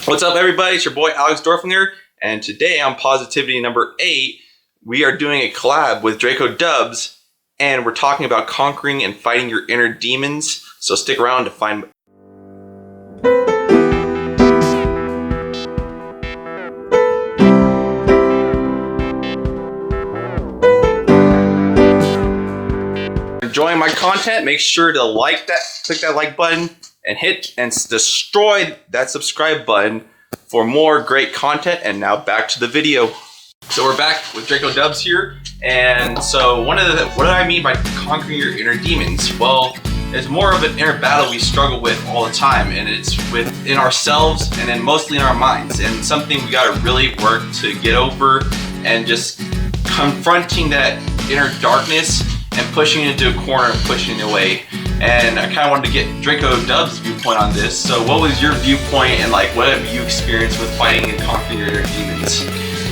What's up, everybody? It's your boy Alex Dorflinger, and today on Positivity number 8, we are doing a collab with Draco Dubz, and we're talking about conquering and fighting your inner demons. So stick around to find. Enjoying my content, make sure to like that, click that like button, and hit and destroy that subscribe button for more great content. And now back to the video. So we're back with Draco Dubz here, and so what do I mean by conquering your inner demons? Well, it's more of an inner battle we struggle with all the time, and it's within ourselves and then mostly in our minds, and something we got to really work to get over, and just confronting that inner darkness and pushing it into a corner and pushing it away. And I kind of wanted to get Draco Dubz' viewpoint on this. So what was your viewpoint, and like what have you experienced with fighting and conquering your inner demons?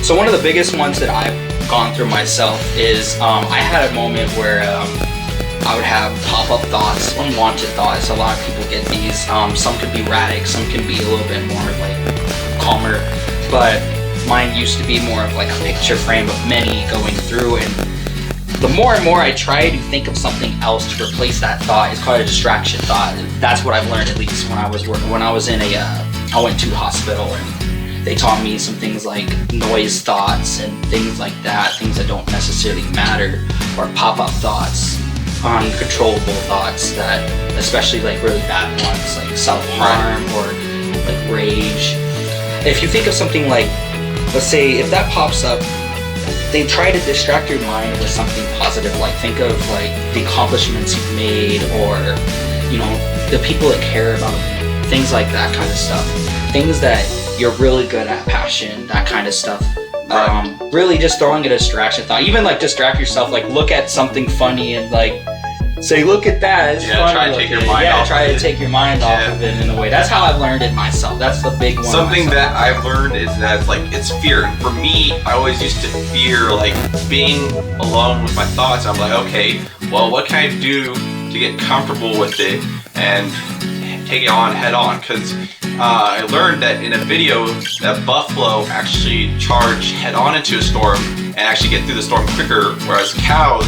So one of the biggest ones that I've gone through myself is I had a moment where I would have pop-up thoughts, unwanted thoughts. A lot of people get these. Some could be erratic, some can be a little bit more like calmer, but mine used to be more of like a picture frame of many going through, and the more and more I try to think of something else to replace that thought, it's called a distraction thought. That's what I've learned, at least when I was working. When I was in I went to the hospital, and they taught me some things like noise thoughts and things like that, things that don't necessarily matter, or pop-up thoughts, uncontrollable thoughts that, especially like really bad ones, like self-harm or like rage. If you think of something like, let's say, if that pops up, they try to distract your mind with something positive, like think of like the accomplishments you've made, or you know, the people that care about you, things like that kind of stuff, things that you're really good at, passion, that kind of stuff. Really just throwing a distraction thought, even like distract yourself, like look at something funny and like say, look at that, it's funny. Try to take your mind off. Try to take your mind off of it in a way. That's how I've learned it myself. That's the big one. Something that I've learned is that it's fear. For me, I always used to fear like being alone with my thoughts. I'm like, okay, well, what can I do to get comfortable with it and take it on head on? Because I learned that in a video that buffalo actually charge head on into a storm and actually get through the storm quicker, whereas cows,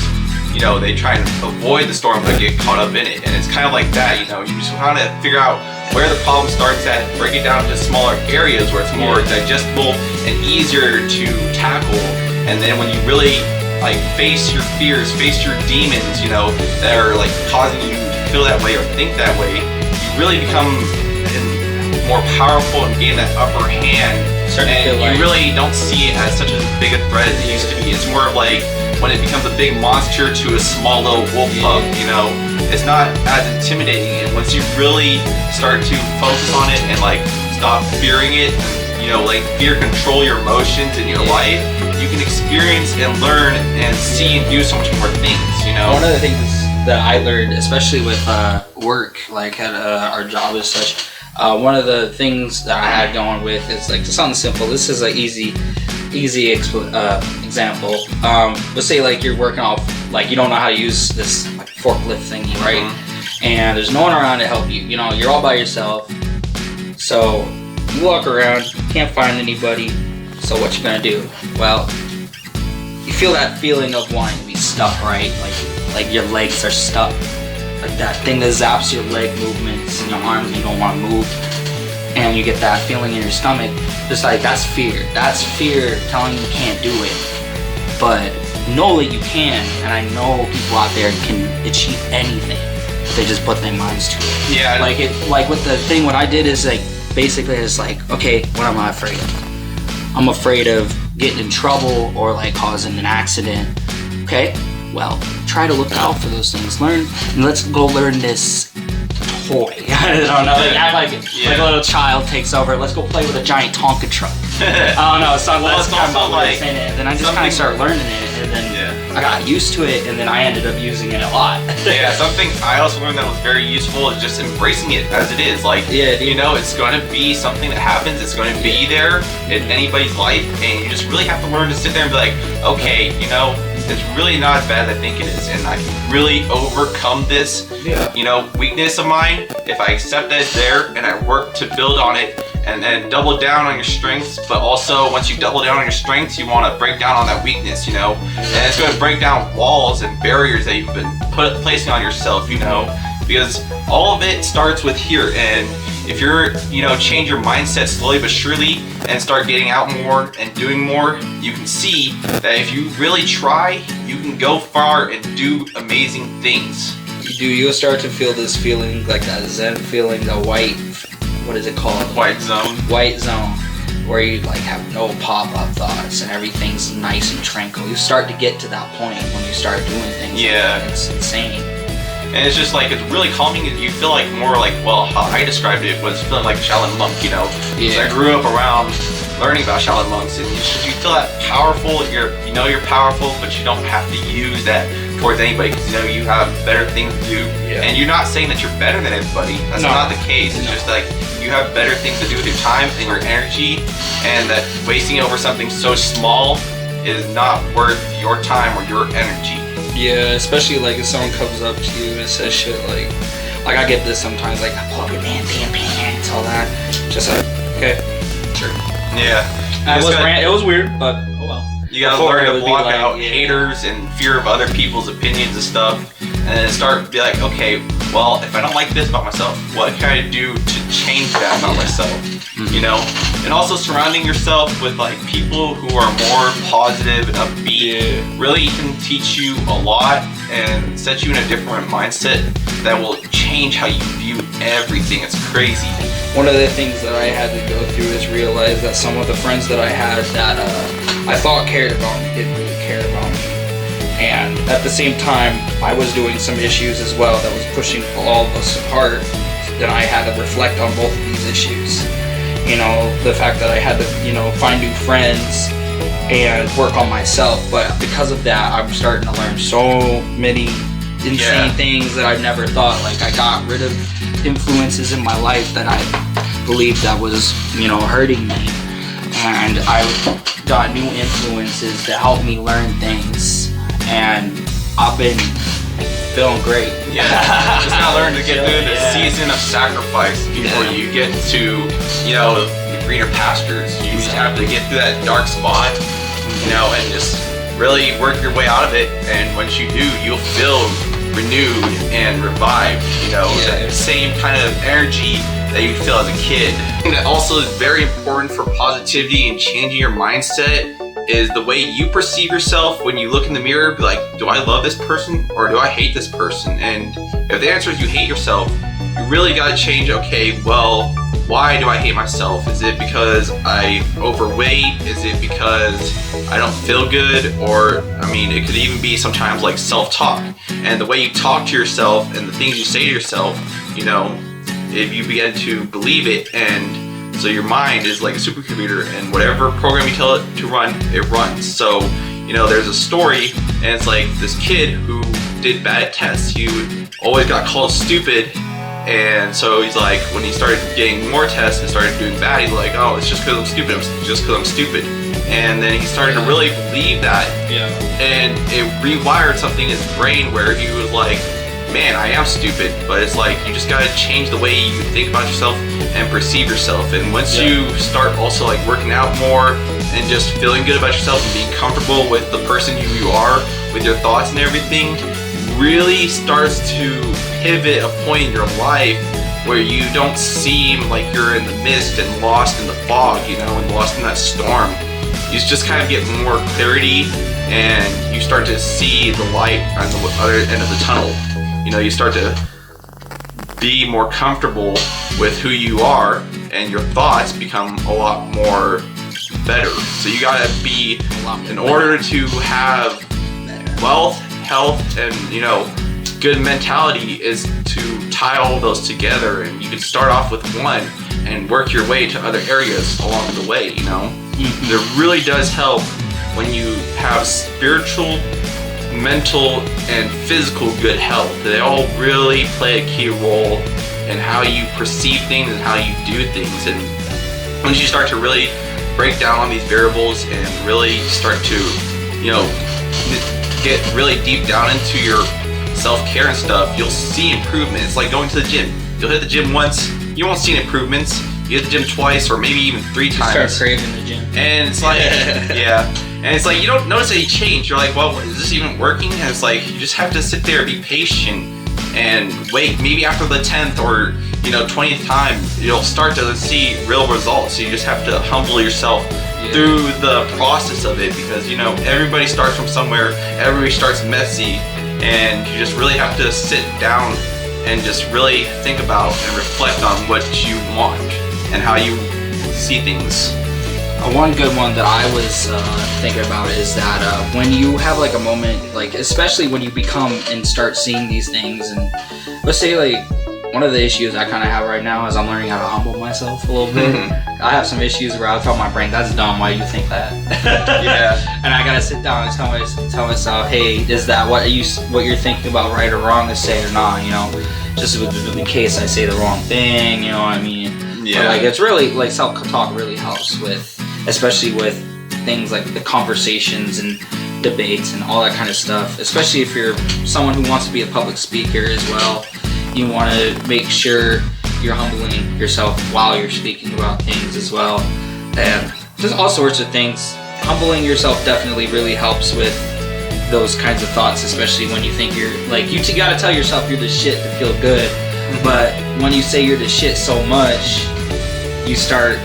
you know, they try and avoid the storm but get caught up in it. And it's kind of like that, you know, you just want to figure out where the problem starts at, break it down to smaller areas where it's more digestible and easier to tackle. And then when you really like face your fears, face your demons, you know, that are like causing you to feel that way or think that way, you really become more powerful and gain that upper hand. And you really don't see it as such a big a threat as it used to be. It's more of like when it becomes a big monster to a small little wolf pup, you know, it's not as intimidating. And once you really start to focus on it and like stop fearing it, you know, like fear control your emotions in your life, you can experience and learn and see and do so much more things, you know. One of the things that I learned, especially with work, like at our job as such, one of the things that I had going with is like, to sound simple, this is an easy example. Let's say like you're working off, like you don't know how to use this like forklift thingy, right? And there's no one around to help you. You know, you're all by yourself. So you walk around, can't find anybody. So what you gonna do? Well, you feel that feeling of wanting to be stuck, right? Like your legs are stuck. Like that thing that zaps your leg movements and your arms, you don't want to move, and you get that feeling in your stomach. Just like, that's fear. That's fear telling you can't do it. But know that you can, and I know people out there can achieve anything if they just put their minds to it. Yeah. Like with the thing, what I did is like, basically it's like, okay, what am I afraid of? I'm afraid of getting in trouble or like causing an accident. Okay, well, try to look out for those things. Learn, and let's go learn this toy. I don't know, like, act like a little child takes over. Let's go play with a giant Tonka truck. I don't know, so that's kind of like saying it. And then I just kind of started learning it, and then I got used to it, and then I ended up using it a lot. Yeah, something I also learned that was very useful is just embracing it as it is. Like, you know, it's going to be something that happens. It's going to be there in anybody's life, and you just really have to learn to sit there and be like, okay, you know, it's really not as bad as I think it is, and I can really overcome this, you know, weakness of mine if I accept that it's there and I work to build on it and double down on your strengths, but also once you double down on your strengths, you want to break down on that weakness, you know, and it's going to break down walls and barriers that you've been placing on yourself, you know, because all of it starts with here. And if you're, you know, change your mindset slowly but surely and start getting out more and doing more, you can see that if you really try, you can go far and do amazing things. You'll start to feel this feeling, like that Zen feeling, the white, what is it called? White zone. White zone, where you like have no pop-up thoughts and everything's nice and tranquil. You start to get to that point when you start doing things. Yeah. Like that. It's insane. And it's just like, it's really calming. You feel like more like, well, how I described it was feeling like a Shaolin monk, you know? Yeah. So I grew up around learning about Shaolin monks, and you feel that powerful. You know you're powerful, but you don't have to use that towards anybody, because you know you have better things to do. Yeah. And you're not saying that you're better than everybody. That's not the case. It's just like you have better things to do with your time and your energy, and that wasting over something so small is not worth your time or your energy. Yeah, especially like if someone comes up to you and says shit like I get this sometimes, like, pull up your man, damn pants, all that. Just like, okay, sure. Yeah. It was weird, but oh well. You gotta learn to block out haters and fear of other people's opinions and stuff, and then start to be like, okay, well, if I don't like this about myself, what can I do to change that about myself? You know? And also surrounding yourself with like people who are more positive and upbeat really can teach you a lot and set you in a different mindset that will change how you view everything. It's crazy. One of the things that I had to go through is realize that some of the friends that I had that I thought cared about me didn't really care about me. And at the same time, I was doing some issues as well that was pushing all of us apart. Then I had to reflect on both of these issues. You know, the fact that I had to, you know, find new friends and work on myself. But because of that, I'm starting to learn so many insane things that I've never thought. Like, I got rid of influences in my life that I believed that was, you know, hurting me. And I got new influences to help me learn things. And I've been feeling great. Yeah, just gotta learn to get through the season of sacrifice before you get to, you know, the greener pastures. You just have to get through that dark spot, you know, and just really work your way out of it. And once you do, you'll feel renewed and revived, you know, that same kind of energy that you feel as a kid. And that also is very important for positivity and changing your mindset is the way you perceive yourself when you look in the mirror. Be like, do I love this person or do I hate this person? And if the answer is you hate yourself, you really got to change, okay, well, why do I hate myself? Is it because I'm overweight? Is it because I don't feel good? Or, I mean, it could even be sometimes like self-talk. And the way you talk to yourself and the things you say to yourself, you know, if you begin to believe it, and so your mind is like a supercomputer, and whatever program you tell it to run, it runs. So, you know, there's a story, and it's like this kid who did bad at tests. He always got called stupid, and so he's like, when he started getting more tests and started doing bad, he's like, oh, it's just because I'm stupid. It's just because I'm stupid. And then he started to really believe that, and it rewired something in his brain where he was like, man, I am stupid. But it's like, you just gotta change the way you think about yourself and perceive yourself. And once you start also like working out more and just feeling good about yourself and being comfortable with the person who you are, with your thoughts and everything, really starts to pivot a point in your life where you don't seem like you're in the mist and lost in the fog, you know, and lost in that storm. You just kind of get more clarity, and you start to see the light on the other end of the tunnel. You know, you start to be more comfortable with who you are, and your thoughts become a lot more better. So you gotta be, in order to have wealth, health, and, you know, good mentality, is to tie all those together. And you can start off with one and work your way to other areas along the way, you know? It really does help when you have spiritual, mental, and physical good health. They all really play a key role in how you perceive things and how you do things. And once you start to really break down on these variables and really start to, you know, get really deep down into your self-care and stuff, you'll see improvement. It's like going to the gym. You'll hit the gym once, you won't see improvements. you hit the gym twice or maybe even 3 times. Start craving the gym. And it's like, yeah. And it's like, you don't notice any change. You're like, well, is this even working? And it's like, you just have to sit there, be patient, and wait. Maybe after the 10th or 20th time, you'll start to see real results. So you just have to humble yourself through the process of it, because everybody starts from somewhere. Everybody starts messy, and you just really have to sit down and just really think about and reflect on what you want and how you see things. One good one that I was thinking about is that when you have like a moment, like especially when you become and start seeing these things, and let's say like one of the issues I kind of have right now is I'm learning how to humble myself a little bit. I have some issues where I'll tell my brain, that's dumb, why do you think that? Yeah. And I gotta sit down and tell myself, hey, is that what you're thinking about right or wrong to say or not? Just in case I say the wrong thing, what I mean? Yeah. But, like, it's really, like, self-talk really helps with, especially with things like the conversations and debates and all that kind of stuff. Especially if you're someone who wants to be a public speaker as well. You want to make sure you're humbling yourself while you're speaking about things as well. And just all sorts of things. Humbling yourself definitely really helps with those kinds of thoughts, especially when you think you're, like, you gotta tell yourself you're the shit to feel good. But when you say you're the shit so much, you start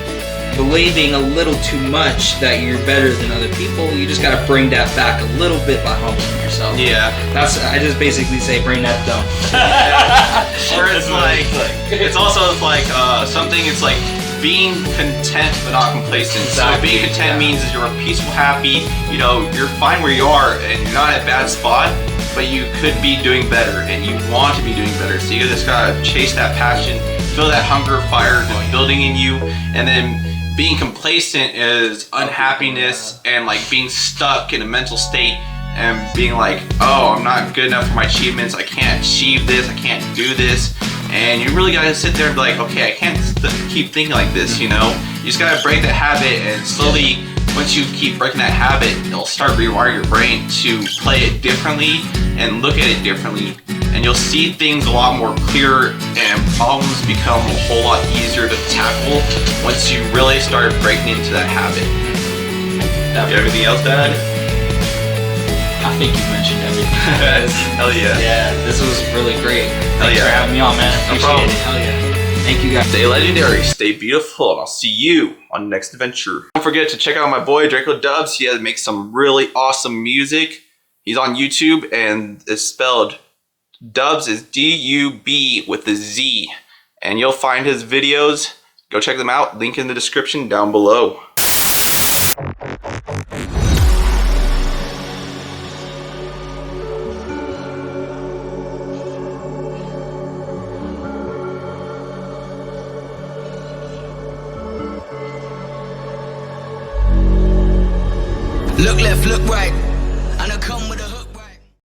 believing a little too much that you're better than other people. You just gotta bring that back a little bit by humbling yourself. Yeah. I just basically say bring that down. Or it's like, it's also like something, it's like being content but not complacent. Exactly. So being content means that you're peaceful, happy, you're fine where you are and you're not at a bad spot, but you could be doing better and you want to be doing better. So you just gotta chase that passion, feel that hunger fire that's building in you. And then being complacent is unhappiness and like being stuck in a mental state and being like, oh, I'm not good enough for my achievements, I can't achieve this, I can't do this. And you really gotta sit there and be like, okay, I can't keep thinking like this, You just gotta break that habit, and slowly, once you keep breaking that habit, it'll start rewiring your brain to play it differently and look at it differently. And you'll see things a lot more clear, and problems become a whole lot easier to tackle once you really start breaking into that habit. You have anything else to add? I think you mentioned everything. Hell yeah. Yeah, this was really great. Thanks for having me on, man. No Appreciate problem. it. Hell yeah. Thank you guys. Stay legendary, stay beautiful, and I'll see you on the next adventure. Don't forget to check out my boy Draco Dubz. He makes some really awesome music. He's on YouTube, and it's spelled Dubz is D-U-B with a Z. And you'll find his videos. Go check them out. Link in the description down below. Look left, look right, and I come